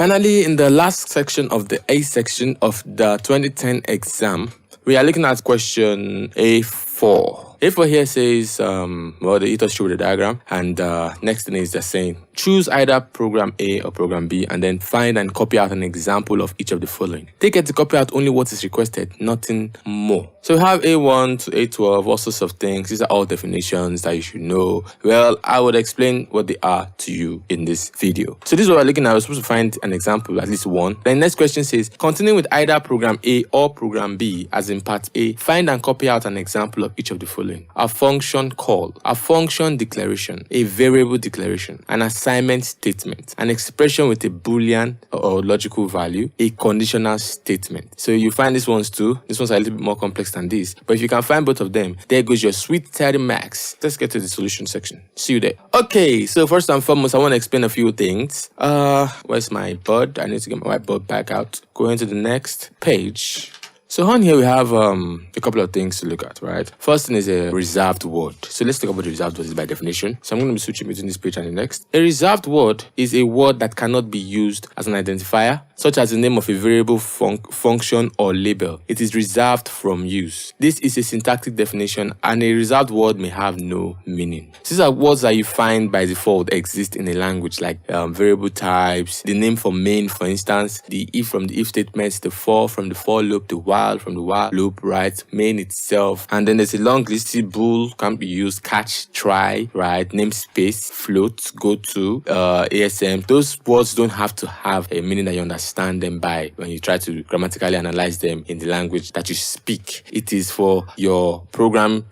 Finally, in the last section of the A section of the 2010 exam, we are looking at question A4. A4 here says, they hit us through the diagram, and next thing is they're saying, choose either program A or program B, and then find and copy out an example of each of the following. Take care to copy out only what is requested, nothing more. So we have A1 to A12, all sorts of things. These are all definitions that you should know. Well, I would explain what they are to you in this video. So this is what we're looking at. We're supposed to find an example, at least one. Then next question says, continuing with either program A or program B, as in part A, find and copy out an example of each of the following. A function call, a function declaration, a variable declaration, an assignment statement, an expression with a Boolean or logical value, a conditional statement. So you find these ones too. This one's a little bit more complex than this. But if you can find both of them, there goes your sweet 30 max. Let's get to the solution section. See you there. Okay, so first and foremost, I want to explain a few things. Where's my board? I need to get my whiteboard back out. Going to the next page. So on here we have a couple of things to look at, right? First thing is a reserved word. So let's talk about the reserved words by definition. So I'm going to be switching between this page and the next. A reserved word is a word that cannot be used as an identifier, such as the name of a variable function or label. It is reserved from use. This is a syntactic definition, and a reserved word may have no meaning. These are words that you find by default exist in a language, like variable types, the name for main, for instance, the if from the if statements, the for from the for loop, the while from the while loop, right? Main itself. And then there's a long list. Bool can be used, catch, try, right? Namespace, float, go to, ASM. Those words don't have to have a meaning that you understand them by when you try to grammatically analyze them in the language that you speak. It is for your programming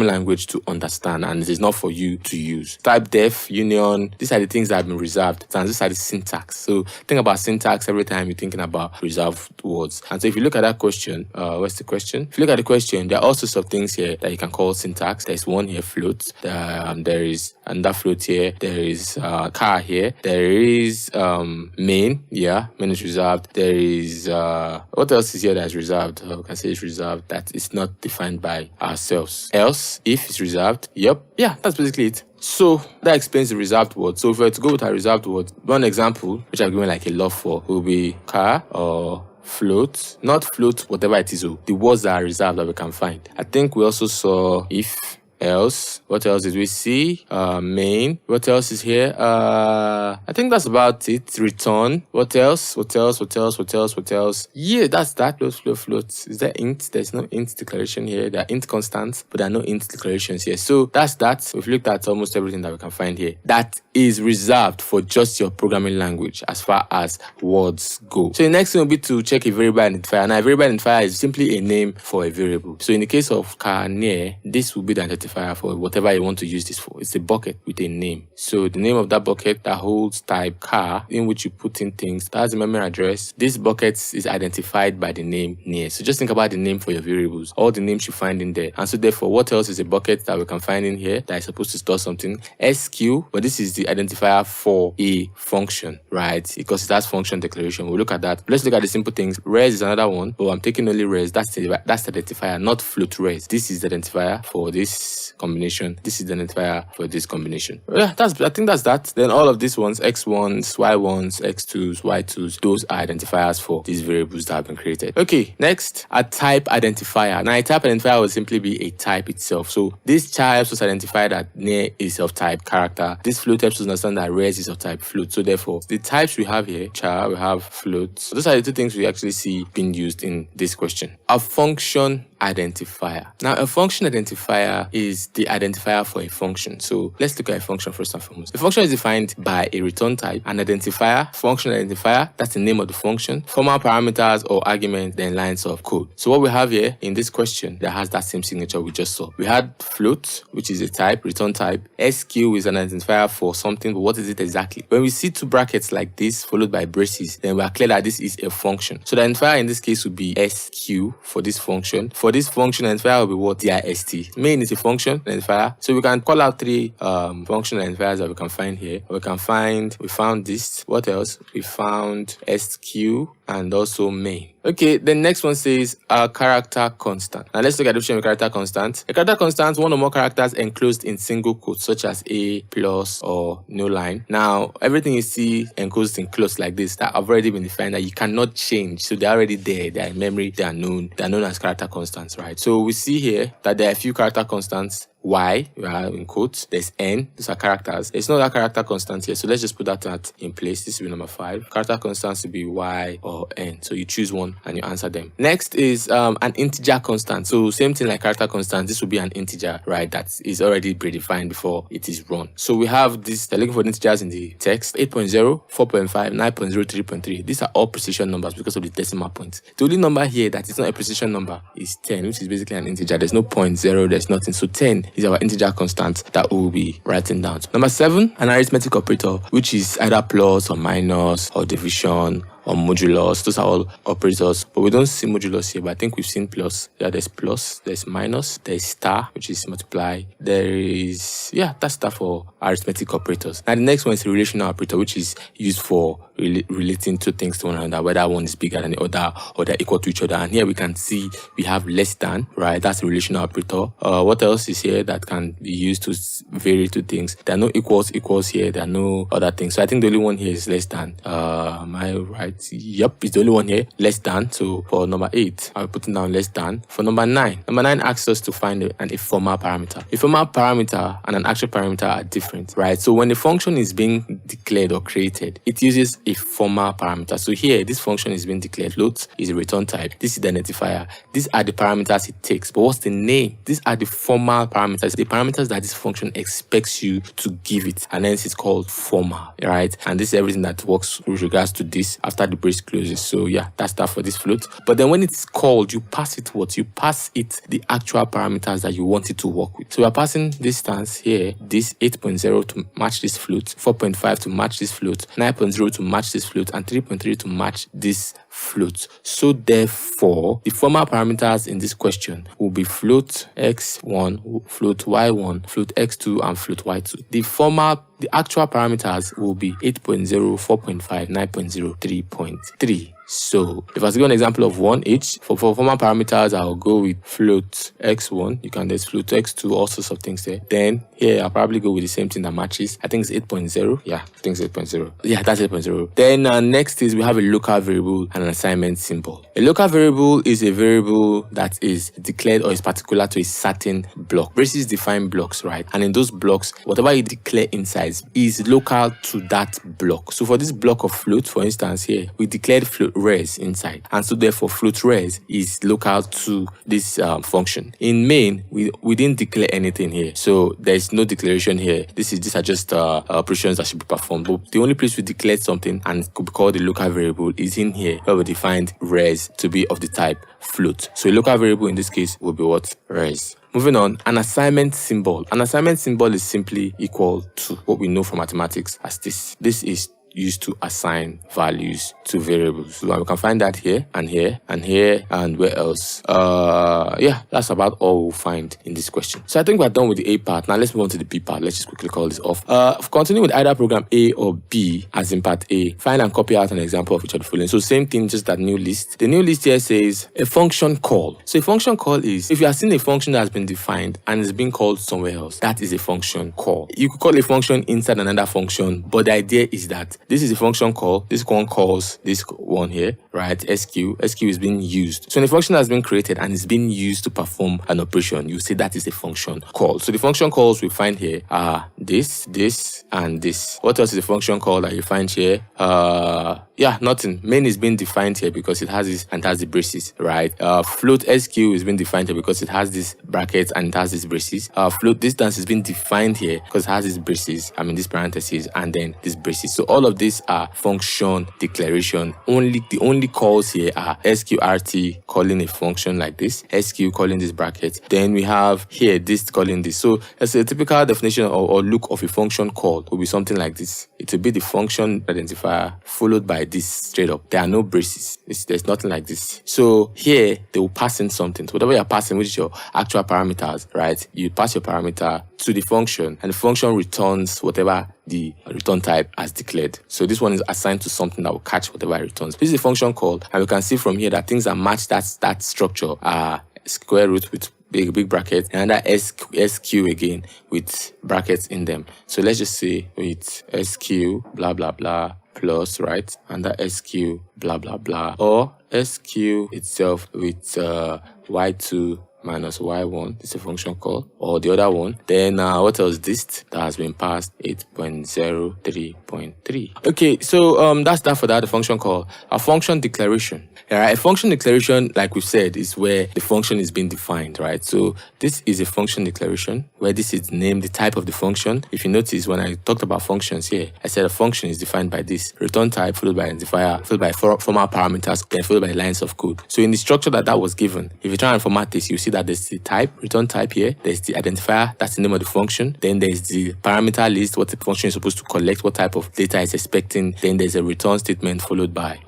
language to understand, and it is not for you to use. Type, def, union, these are the things that have been reserved, and these are the syntax. So think about syntax every time you're thinking about reserved words. And so if you look at that question, what's the question? If you look at the question, there are all sorts of things here that you can call syntax. There's one here, float. There is another float here. There is car here. There is main. Yeah, main is reserved. There is what else is here that is reserved? We can say it's reserved. That is not defined by ourselves. Else, if it's reserved. Yep. Yeah, that's basically it. So that explains the reserved word. So if we were to go with our reserved word, one example, which I've given like a love for, will be car or float, not float, whatever it is, the words that are reserved that we can find. I think we also saw if, else. What else did we see? Main. What else is here? I think that's about it. Return. What else? What else? What else? What else? What else? Yeah, that's that. Float. Is there int? There's no int declaration here. There are int constants, but there are no int declarations here. So that's that. We've looked at almost everything that we can find here. That is reserved for just your programming language as far as words go. So the next thing will be to check a variable identifier. Now, a variable identifier is simply a name for a variable. So in the case of car near, this will be the identifier for whatever you want to use this for. It's a bucket with a name. So the name of that bucket that holds type car, in which you put in things, that has the memory address. This bucket is identified by the name near. So just think about the name for your variables, all the names you find in there. And so therefore, what else is a bucket that we can find in here that is supposed to store something? SQ, but this is the identifier for a function, right? Because it has function declaration. We'll look at that. Let's look at the simple things. Res is another one, but I'm taking only res. That's the identifier, not float res. This is the identifier for this combination. This is the identifier for this combination. Yeah, I think that's that. Then all of these ones, x1s, y1s, x2s, y2s, those are identifiers for these variables that have been created. Okay, next, a type identifier. Now, a type identifier will simply be a type itself. So this char helps us identify that near is of type character. This float helps us understand that res is of type float. So therefore, the types we have here, char, we have float. So those are the two things we actually see being used in this question. A function identifier. Now, a function identifier is the identifier for a function. So let's look at a function first and foremost. A function is defined by a return type, an identifier, function identifier, that's the name of the function, formal parameters or arguments, then lines of code. So what we have here in this question that has that same signature we just saw. We had float, which is a type, return type. SQ is an identifier for something, but what is it exactly? When we see two brackets like this followed by braces, then we are clear that this is a function. So the identifier in this case would be SQ for this function. For this function, identifier will be what? dist. Main is a function identifier. So we can call out three function identifiers that we can find here. We found this. What else? We found SQ. and also main. Okay, the next one says a character constant. Now let's look at the definition of a character constant. A character constant, one or more characters enclosed in single quotes, such as a, plus, or no line. Now, everything you see enclosed in quotes like this that have already been defined that you cannot change. So they're already there, they're in memory, they are known as character constants, right? So we see here that there are a few character constants. Y, we are in quotes. There's N, these are characters. There's no other character constant here, so let's just put that in place. This will be number 5. Character constants will be Y or N. So you choose one and you answer them. Next is an integer constant. So same thing like character constant, this will be an integer, right? That is already predefined before it is run. So we have this, they're looking for integers in the text: 8.0, 4.5, 9.0, 3.3. These are all precision numbers because of the decimal points. The only number here that is not a precision number is 10, which is basically an integer. There's no 0.0, there's nothing. So 10 is our integer constant that we'll be writing down. Number 7, an arithmetic operator, which is either plus or minus or division or modulus. Those are all operators, but we don't see modulus here, but I think we've seen plus. Yeah, there's plus, there's minus, there's star, which is multiply. There is, yeah, that's star for arithmetic operators. Now the next one is a relational operator, which is used for relating two things to one another, whether one is bigger than the other or they're equal to each other. And here we can see we have less than, right? That's a relational operator. What else is here that can be used to vary two things? There are no equals here. There are no other things. So I think the only one here is less than. Am I right? Yep, it's the only one here, less than. So for number 8, I'm putting down less than. For number 9, number 9 asks us to find a formal parameter. A formal parameter and an actual parameter are different, right? So when a function is being declared or created, it uses a formal parameter. So here, this function is being declared. Float is a return type. This is the identifier. These are the parameters it takes. But what's the name? These are the formal parameters, the parameters that this function expects you to give it, and hence it's called formal, right? And this is everything that works with regards to this after the brace closes. So yeah, that's that for this float. But then when it's called, you pass it what? You pass it the actual parameters that you want it to work with. So we're passing distance here, this 8.0 to match this float, 4.5 to match this float, 9.0 to match this float, and 3.3 to match this float. So therefore, the formal parameters in this question will be float x1, float y1, float x2, and float y2. The actual parameters will be 8.0, 4.5, 9.0, 3.3. So if I was to give an example of one each, for formal parameters, I'll go with float x1. You can there's float x2, all sorts of things there. Then here, I'll probably go with the same thing that matches. I think it's 8.0. Yeah, I think it's 8.0. Yeah, that's 8.0. Then next is we have a local variable and an assignment symbol. A local variable is a variable that is declared or is particular to a certain block. Braces define blocks, right? And in those blocks, whatever you declare inside is local to that block. So for this block of float, for instance, here, we declared float res inside. And so therefore, float res is local to this function. In main, we didn't declare anything here. So there's no declaration here. These are just operations that should be performed. But the only place we declared something and it could be called a local variable is in here, where we defined res to be of the type float. So a local variable in this case will be what? Res. Moving on, an assignment symbol. An assignment symbol is simply equal to what we know from mathematics as this. This is used to assign values to variables. So we can find that here and here and here and where else. Yeah, that's about all we'll find in this question. So I think we're done with the A part. Now let's move on to the B part. Let's just quickly call this off. Continue with either program A or B, as in part A. Find and copy out an example of each of the following. So same thing, just that new list. The new list here says a function call. So a function call is if you are seeing a function that has been defined and is being called somewhere else, that is a function call. You could call a function inside another function, but the idea is that this is a function call. This one calls this one here, right? SQ is being used. So when a function has been created and is being used to perform an operation, you say that is a function call. So the function calls we find here are this, and this. What else is a function call that you find here? Yeah, nothing. Main is being defined here because it has this and it has the braces, right? Float SQ is being defined here because it has this brackets and it has these braces. Float distance is being defined here because it has these braces, these parentheses, and then these braces. So all of these are function declaration. The only calls here are sqrt calling a function like this, SQ calling this bracket. Then we have here this calling this. So as a typical definition or look of a function call will be something like this. It will be the function identifier followed by this straight up. There are no braces. There's nothing like this. So here they will pass in something. So whatever you're passing, which is your actual parameters, right? You pass your parameter to the function and the function returns whatever the return type as declared. So this one is assigned to something that will catch whatever it returns. This is a function call, and we can see from here that things that match that structure are square root with big bracket, and that SQ again with brackets in them. So let's just say with SQ blah blah blah plus, right, and that SQ blah blah blah, or SQ itself with y2 minus y1. It's a function call, or the other one. Then what else? This that has been passed 8.03.3. Okay, so that's that for that, the function call. A function declaration. Alright, a function declaration, like we said, is where the function is being defined, right? So this is a function declaration where this is named the type of the function. If you notice, when I talked about functions here, I said a function is defined by this return type followed by identifier followed by formal parameters, then followed by lines of code. So in the structure that was given, if you try and format this, you see that there's the type, return type here, there's the identifier, that's the name of the function, then there's the parameter list, what the function is supposed to collect, what type of data it's expecting, then there's a return statement followed by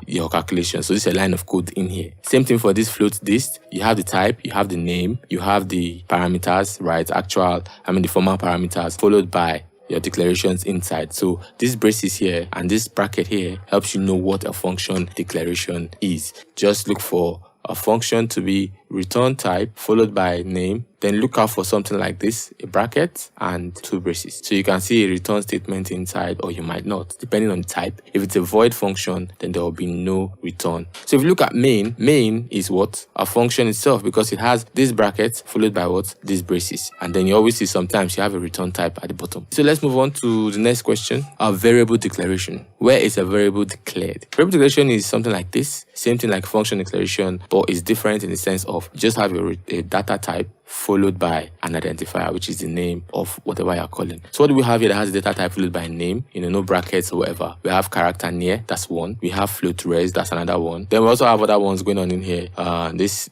your calculation. So this is a line of code in here. Same thing for this float list. You have the type, you have the name, you have the parameters, right? The formal parameters followed by your declarations inside. So this braces here and this bracket here helps you know what a function declaration is. Just look for a function to be return type followed by name, then look out for something like this, a bracket and two braces. So you can see a return statement inside, or you might not, depending on the type. If it's a void function, then there will be no return. So if you look at main is what? A function itself, because it has this bracket followed by what? These braces. And then you always see sometimes you have a return type at the bottom. So let's move on to the next question. A variable declaration. Where is a variable declared? Variable declaration is something like this. Same thing like function declaration, but it's different in the sense of just have a data type followed by an identifier, which is the name of whatever you're calling. So what do we have here that has a data type followed by a name, no brackets or whatever? We have character near, that's one. We have float res, that's another one. Then we also have other ones going on in here. This.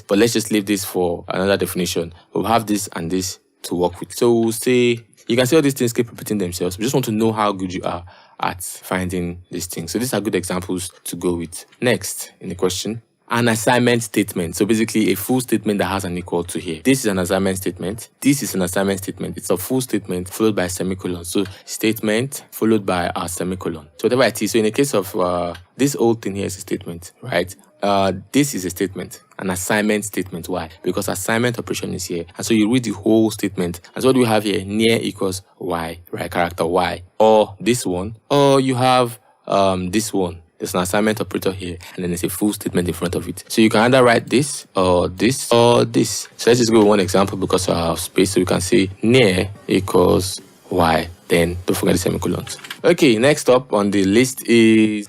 But let's just leave this for another definition. We'll have this and this to work with. So we'll say, you can see all these things keep repeating themselves. We just want to know how good you are at finding these things. So these are good examples to go with. Next in the question, an assignment statement. So basically a full statement that has an equal to here. This is an assignment statement. This is an assignment statement. It's a full statement followed by a semicolon. So statement followed by a semicolon. So whatever it is. So in the case of this whole thing here is a statement, right? This is a statement, an assignment statement. Why? Because assignment operation is here. And so you read the whole statement. And so what do we have here? Near equals y, right? Character y. Or this one. Or you have this one. There's an assignment operator here, and then there's a full statement in front of it. So you can either write this, or this, or this. So let's just go with one example because I have space. So we can say near equals y. Then don't forget the semicolons. Okay, next up on the list is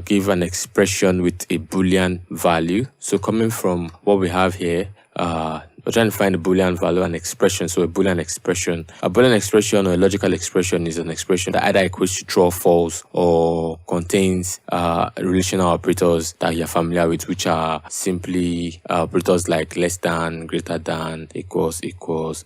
give an expression with a Boolean value. So coming from what we have here, we're trying to find a Boolean value and expression. So a Boolean expression or a logical expression is an expression that either equates to true or false, or contains relational operators that you're familiar with, which are simply operators like less than, greater than, equals,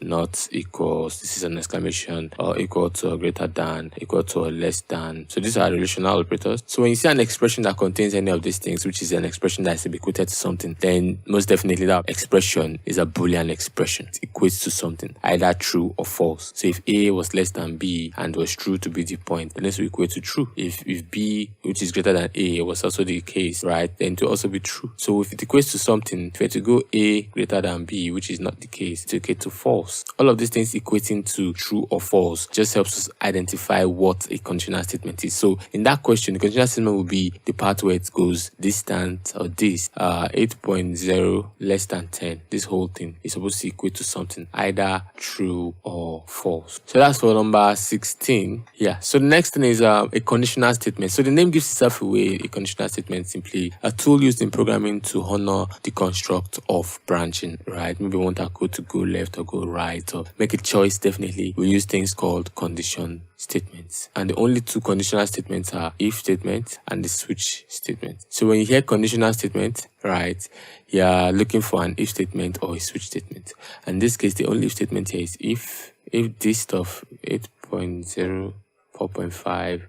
not equals, this is an exclamation, or equal to, or greater than, equal to, or less than. So these are relational operators. So when you see an expression that contains any of these things, which is an expression that is equated to something, then most definitely that expression is a Boolean expression. It equates to something, either true or false. So if A was less than B and was true to be the point, then this will equate to true. If B, which is greater than A, was also the case, right, then it will also be true. So if it equates to something, if you were to go A greater than B, which is not the case, it will equate to false. All of these things equating to true or false just helps us identify what a conditional statement is. So in that question, the conditional statement will be the part where it goes distant or this 8.0 less than 10. This whole thing is supposed to equate to something either true or false. So that's for number 16. Yeah. So the next thing is a conditional statement. So the name gives itself away. A conditional statement simply a tool used in programming to honor the construct of branching, right? Maybe we want our code to go left or go right or make a choice. Definitely we use things called condition statements, and the only two conditional statements are if statement and the switch statement. So when you hear conditional statement, right, you're looking for an if statement or a switch statement. And in this case, the only if statement here is if this stuff 8.0, 4.5,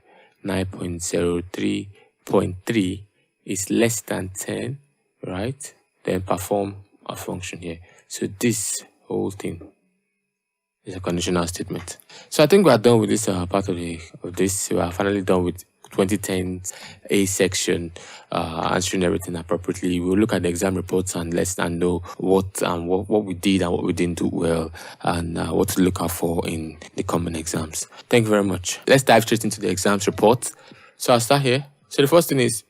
9.03.3 is less than 10, right, then perform a function here. So this whole thing is a conditional statement. So I think we are done with this part of this. We are finally done with 2010 A section, answering everything appropriately. We'll look at the exam reports and know what we did and what we didn't do well, and what to look out for in the coming exams. Thank you very much. Let's dive straight into the exams report. So I'll start here. So the first thing is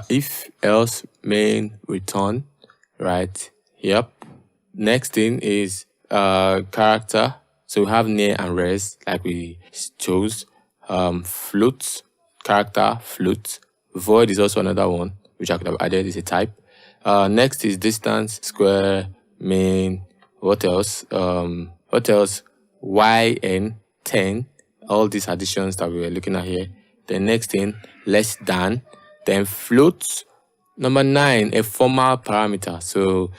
if, else, main, return, right? Yep. Next thing is character. So we have near and res, like we chose. Float, character, float. Void is also another one, which I could have added, is a type. Next is distance, square, main. What else? Y, N, 10. All these additions that we were looking at here. The next thing, less than. Then float. Number 9, a formal parameter. So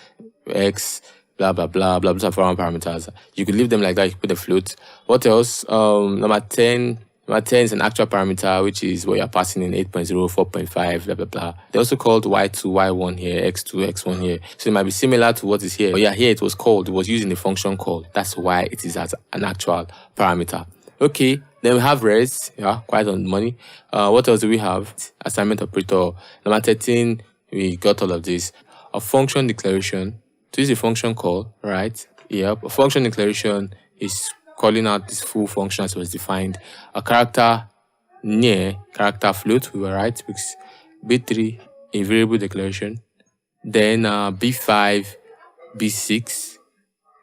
x, blah, blah, blah, blah, blah, formal parameters. You could leave them like that. You could put the float. What else? Number 10 is an actual parameter, which is what you're passing in 8.0, 4.5, blah, blah, blah. They're also called Y2, Y1 here, X2, X1 here. So it might be similar to what is here. But yeah, here it was using the function call. That's why it is as an actual parameter. Okay, then we have res, yeah, quite on the money. What else do we have? Assignment operator. Number 13, we got all of this. A function declaration. To use a function call, right? Yep, a function declaration is calling out this full function as was defined. A character near, character float, we were right. B3, a variable declaration. Then B5, B6.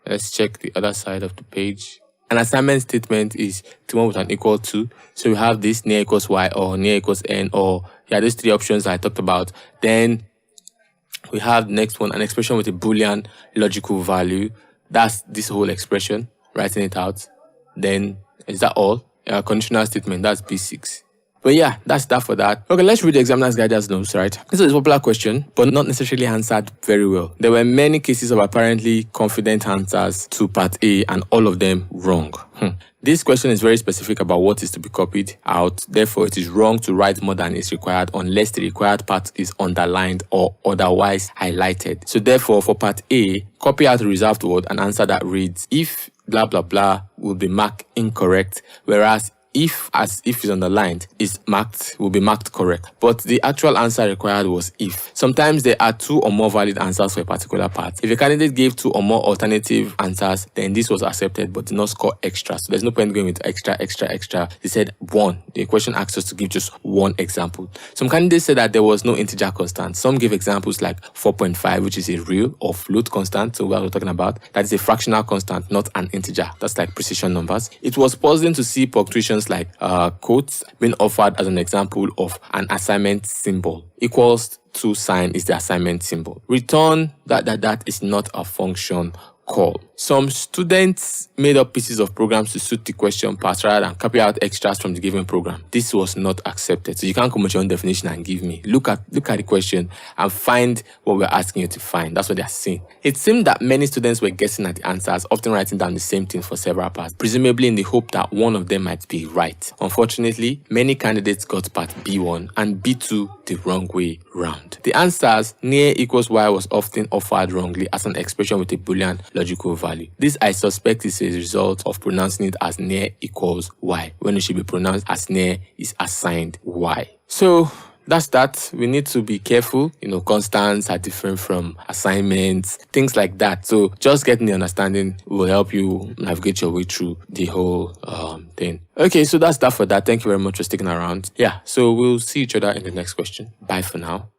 Let's check the other side of the page. An assignment statement is the one with an equal to. So we have this near equals y or near equals n, or yeah, these three options that I talked about. Then we have the next one, an expression with a Boolean logical value. That's this whole expression, writing it out. Then is that all? Conditional statement, that's B6. But yeah, that's that for that. Okay, let's read the examiner's guidance notes, right? This is a popular question, but not necessarily answered very well. There were many cases of apparently confident answers to part A, and all of them wrong. This question is very specific about what is to be copied out. Therefore, it is wrong to write more than is required unless the required part is underlined or otherwise highlighted. So therefore, for part A, copy out the reserved word and answer that reads, if blah, blah, blah will be marked incorrect, whereas if is underlined will be marked correct. But the actual answer required was if. Sometimes there are 2 or more valid answers for a particular part. If a candidate gave 2 or more alternative answers, then this was accepted but did not score extra. So there's no point going with extra. They said 1. The question asked us to give just 1 example. Some candidates said that there was no integer constant. Some gave examples like 4.5, which is a real or float constant. So what we're talking about, that is a fractional constant, not an integer. That's like precision numbers. It was puzzling to see punctuations like quotes being offered as an example of an assignment symbol. Equals to sign is the assignment symbol. Return that is not a function call. Some students made up pieces of programs to suit the question part rather than copy out extras from the given program. This was not accepted. So you can't come with your own definition and give me. Look at the question and find what we're asking you to find. That's what they're saying. It seemed that many students were guessing at the answers, often writing down the same thing for several parts, presumably in the hope that one of them might be right. Unfortunately, many candidates got part B1 and B2 the wrong way round. The answers near equals y was often offered wrongly as an expression with a Boolean logical value. This, I suspect, is a result of pronouncing it as near equals y, when it should be pronounced as near is assigned y. So that's that. We need to be careful. Constants are different from assignments, things like that. So just getting the understanding will help you navigate your way through the whole thing. Okay, so that's that for that. Thank you very much for sticking around. Yeah, so we'll see each other in the next question. Bye for now.